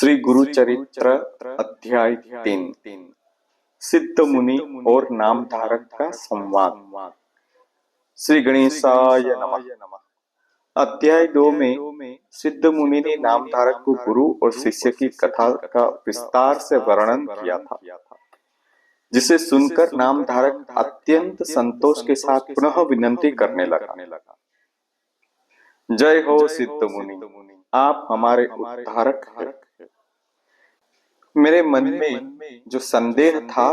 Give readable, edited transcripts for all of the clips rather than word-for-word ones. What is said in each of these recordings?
श्री गुरु चरित्र अध्याय 3। सिद्ध मुनि और नामधारक का संवाद। श्री गणेशाय नमः। अध्याय 2 में सिद्ध मुनि ने नामधारक को गुरु और शिष्य की कथा का विस्तार से वर्णन किया था, जिसे सुनकर नामधारक अत्यंत संतोष के साथ पुनः विनती करने लगा। जय हो सिद्ध मुनि, आप हमारे उद्धारक हैं। मेरे मन में जो संदेह था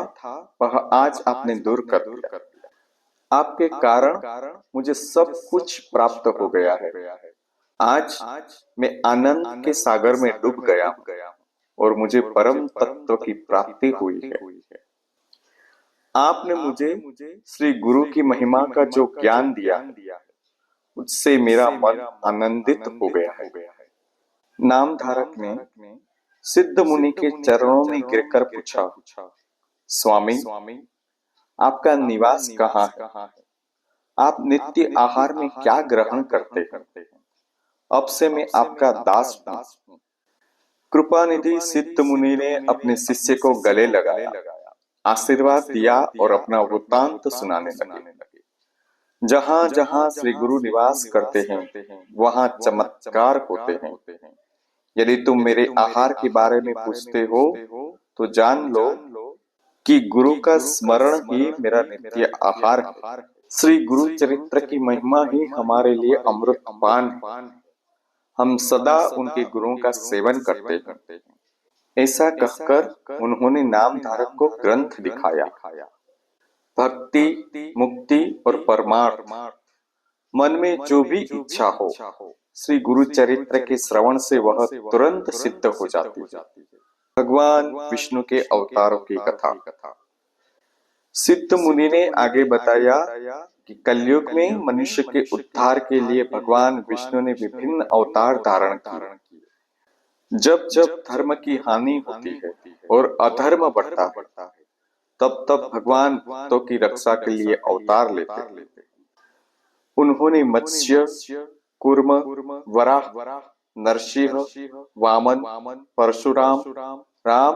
वह आज आपने दूर कर दिया। आपके कारण मुझे सब कुछ प्राप्त हो गया है। आज मैं आनंद के सागर में डूब गया हूँ और मुझे परम तत्व की प्राप्ति हुई है। आपने मुझे श्री गुरु की महिमा का जो ज्ञान दिया, उससे मेरा मन आनंदित हो गया है। नामधारक ने सिद्ध मुनि के चरणों में गिरकर पूछा, स्वामी, आपका निवास कहाँ है? आप नित्य आहार में क्या ग्रहण करते हैं? अब से मैं आपका दास हूँ। कृपा निधि सिद्ध मुनि ने अपने शिष्य को गले लगाया, आशीर्वाद दिया और अपना वृत्तांत सुनाने लगे। जहाँ जहाँ श्री गुरु निवास करते हैं वहाँ चमत्कार होते हैं। यदि तुम मेरे आहार के बारे में पूछते हो तो जान लो कि गुरु का स्मरण ही मेरा नित्य आहार है। श्री गुरु चरित्र की महिमा ही हमारे लिए अमृत पान है। हम सदा उनके गुरुओं का सेवन करते हैं। ऐसा कहकर उन्होंने नामधारक को ग्रंथ दिखाया। भक्ति, मुक्ति और परमार्थ, मन में जो भी इच्छा हो, श्री गुरु चरित्र के श्रवण से वह तुरंत सिद्ध हो जाती है। भगवान विष्णु के अवतारों की कथा। सिद्ध मुनि ने आगे बताया कि कलयुग में मनुष्य के उद्धार के लिए भगवान विष्णु ने विभिन्न अवतार धारण किए। जब जब धर्म की हानि होती है और अधर्म बढ़ता है, तब तब भगवान भक्तों की रक्षा के लिए अवतार लेते हैं। उन्होंने मत्स्य, कूर्म, वराह, नरसिंह, वामन, परशुराम, राम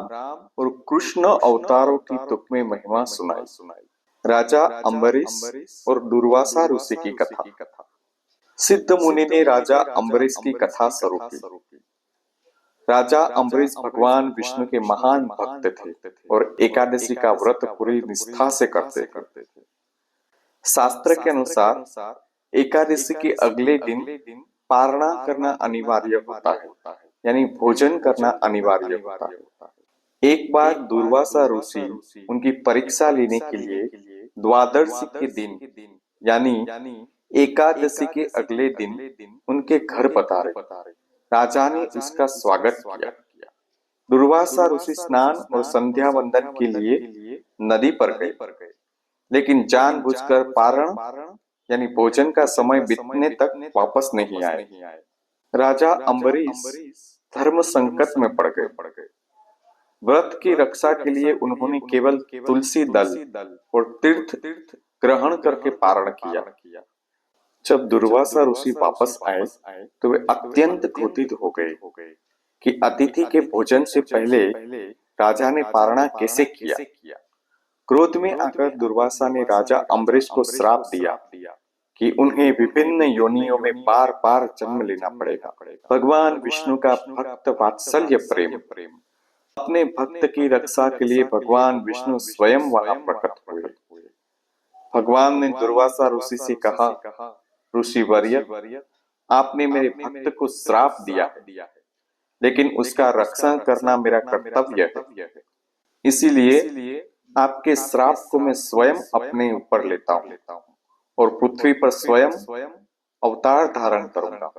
और कृष्ण अवतारों की तुकमें महिमा सुनाई। राजा अम्बरीश और दुर्वासा ऋषि की कथा। सिद्ध मुनि ने राजा अम्बरीश की कथा शुरू की। राजा अम्बरीश भगवान विष्णु के महान भक्त थे और एकादशी का व्रत पूरी निष्ठा से करते थे। शास्त्र के अनुसार एकादशी के अगले दिन पारणा करना अनिवार्य होता है, यानी भोजन करना अनिवार्य होता है। एक बार दुर्वासा ऋषि उनकी परीक्षा लेने के लिए द्वादशी के दिन यानी एकादशी के अगले दिन उनके घर पधारे। राजा ने उसका स्वागत किया। दुर्वासा ऋषि स्नान और संध्या वंदन के लिए नदी पर गए, लेकिन जानबूझकर पारण यानी भोजन का समय बीतने तक वापस नहीं आए। राजा अम्बरीश धर्म संकट में पड़ गए। व्रत की रक्षा के लिए उन्होंने केवल तुलसी दल और तीर्थ ग्रहण करके पारण किया। जब दुर्वासा ऋषि वापस आए तो वे अत्यंत क्रोधित हो गए कि अतिथि के भोजन से पहले राजा ने पारणा कैसे किया। क्रोध में आकर दुर्वासा ने राजा अम्बरीश को श्राप दिया कि उन्हें विभिन्न योनियों में बार बार जन्म लेना पड़ेगा। भगवान विष्णु का भक्त वात्सल्य प्रेम। अपने भक्त की रक्षा के लिए भगवान विष्णु स्वयं वहां प्रकट हुए। भगवान ने दुर्वासा ऋषि से कहा, ऋषि वर्य, आपने मेरे भक्त को श्राप दिया है, लेकिन उसका रक्षण करना मेरा कर्तव्य है। इसीलिए आपके श्राप को मैं स्वयं अपने ऊपर लेता हूँ और पृथ्वी पर स्वयं अवतार धारण करूंगा।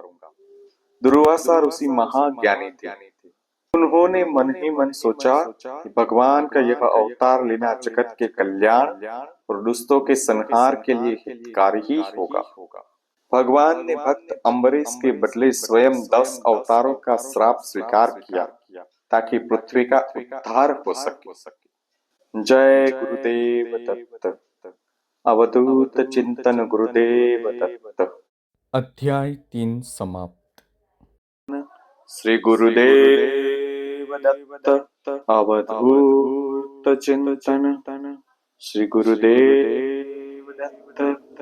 दुर्वासा ऋषि महाज्ञानी थे। उन्होंने मन ही मन सोचा कि भगवान का यह अवतार लेना जगत के कल्याण और दुष्टों के संहार के लिए हितकारी ही होगा। भगवान ने भक्त अम्बरीश के बदले स्वयं 10 अवतारों का श्राप स्वीकार किया ताकि पृथ्वी का उद्धार हो सके। जय गुरुदेव दत्त। अवधूत चिंतन गुरुदेव दत्त। अध्याय 3 समाप्त। श्री गुरुदेव दत्त अवधूत चिंतन श्री गुरुदेव दत्त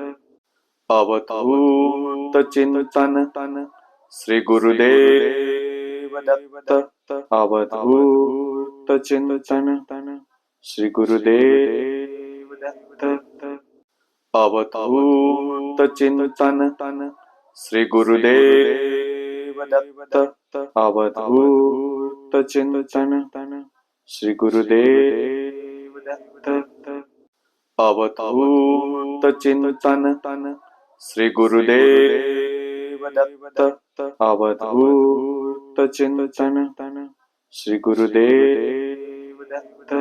अवधूत चिंतन श्री गुरुदेव दत्त अवधूत चिंतन श्री गुरुदेव दत्त अवधूत चिंतन श्री गुरुदेव दत्त अवधूत चिंतन श्री गुरुदेव दत्त अवधूत चिंतन श्री गुरुदेव दत्त अवधूत चिंतन श्री गुरुदेव दत्त